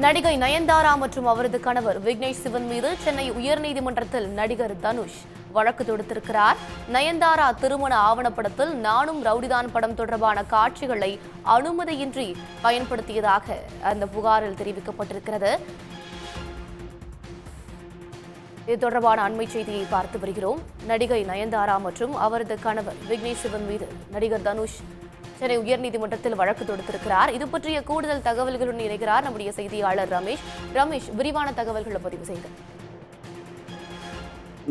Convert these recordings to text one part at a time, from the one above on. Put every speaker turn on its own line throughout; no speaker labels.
நடிகை நயன்தாரா மற்றும் அவரது கணவர் விக்னேஷ் சிவன் மீது சென்னை உயர்நீதிமன்றத்தில் நடிகர் தனுஷ் வழக்கு தொடுத்திருக்கிறார். நயன்தாரா திருமண ஆவணப்படத்தில் நானும் ரவுடிதான் படம் தொடர்பான காட்சிகளை அனுமதியின்றி பயன்படுத்தியதாக அந்த புகாரில் தெரிவிக்கப்பட்டிருக்கிறது. இது தொடர்பான அண்மை செய்தியை பார்த்து வருகிறோம். நடிகை நயன்தாரா மற்றும் அவரது கணவர் விக்னேஷ் சிவன் மீது நடிகர் தனுஷ் சென்னை உயர்நீதிமன்றத்தில் வழக்கு தொடுத்திருக்கிறார். இது பற்றிய கூடுதல் தகவல்களுடன் இணைகிறார் நம்முடைய செய்தியாளர் ரமேஷ். ரமேஷ், விரிவான தகவல்களை பதிவு செய்யுங்க.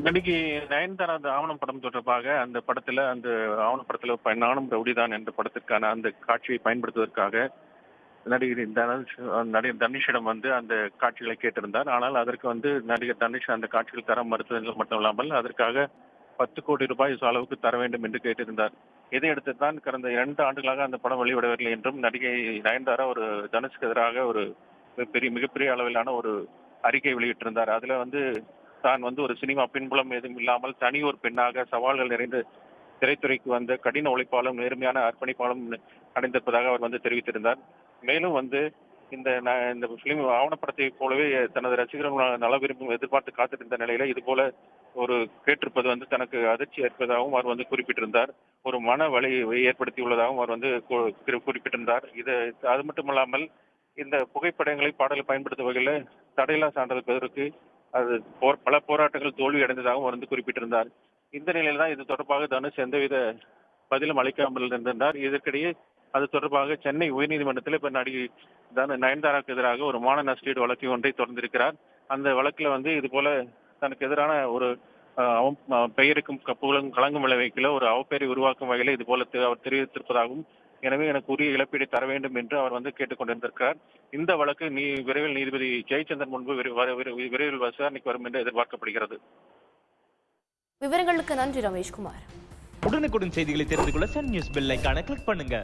நடிகை நயன்தாரா அந்த ஆவணம் படம் தொடர்பாக அந்த ஆவணப்படத்துல நானும் ரவுடிதான் என்ற படத்திற்கான அந்த காட்சியை பயன்படுத்துவதற்காக நடிகர் தனுஷிடம் அந்த காட்சிகளை கேட்டிருந்தார். ஆனால் அதற்கு நடிகர் தனுஷ் அந்த காட்சிகள் தர மறுத்தது மட்டும் இல்லாமல் அதற்காக 10 கோடி ரூபாய் அளவுக்கு தர வேண்டும் என்று கேட்டிருந்தார். இதையடுத்து தான் கடந்த 2 ஆண்டுகளாக அந்த படம் வெளியிடவில்லை என்றும் நடிகை நயன்தாரா ஒரு தனுஷ்க்கு எதிராக ஒரு மிகப்பெரிய அளவிலான ஒரு அறிக்கை வெளியிட்டிருந்தார். அதுல தான் ஒரு சினிமா பின்புலம் எதுவும் இல்லாமல் தனி ஒரு பெண்ணாக சவால்கள் நிறைந்த திரைத்துறைக்கு கடின உழைப்பாலும் நேர்மையான அர்ப்பணிப்பாலும் அடைந்திருப்பதாக அவர் தெரிவித்திருந்தார். மேலும் இந்த பிலிம் ஆவணப்படத்தை போலவே தனது ரசிகர்கள் நல விரும்பும் எதிர்பார்த்து காத்திருந்த நிலையில இது போல ஒரு கேட்டிருப்பது தனக்கு அதிர்ச்சி ஏற்பதாகவும் அவர் குறிப்பிட்டிருந்தார். ஒரு மன வலியை ஏற்படுத்தியுள்ளதாகவும் அவர் குறிப்பிட்டிருந்தார். அது மட்டுமல்லாமல் இந்த புகைப்படங்களை பாடலை பயன்படுத்தும் வகையில் தடையில்லா சான்றிதழ் பெறுவதற்கு அது பல போராட்டங்கள் தோல்வி அடைந்ததாகவும் அவர் குறிப்பிட்டிருந்தார். இந்த நிலையில் தான் இது தொடர்பாக தனுஷ் எந்தவித பதிலும் அளிக்காமல் இருந்திருந்தார். இதற்கிடையே அது தொடர்பாக சென்னை உயர்நீதிமன்றத்தில் இப்ப நடிகை நயன்தாராவுக்கு எதிராக ஒரு மான நஷ்டீடு வழக்கு ஒன்றை தொடர்ந்திருக்கிறார். அந்த வழக்குல இது போல தனக்கு எதிரான ஒரு பெயருக்கும் புகழும் களங்கம் விளைவிக்கல ஒரு அவப்பெயரை உருவாக்கும் வகையில இது போல அவர் தெரிவித்திருப்பதாகவும், எனவே எனக்கு உரிய இழப்பீடு தர வேண்டும் என்று அவர் கேட்டுக்கொண்டிருக்கிறார். இந்த வழக்கு விரைவில் நீதிபதி ஜெயச்சந்திரன் முன்பு விரைவில் விசாரணைக்கு வரும் என்று எதிர்பார்க்கப்படுகிறது.
விவரங்களுக்கு நன்றி ரமேஷ்குமார்.
உடனுக்குடன் செய்திகளை தெரிந்து கொள்ள சன் நியூஸ் பெல் ஐகானை கிளிக் பண்ணுங்க.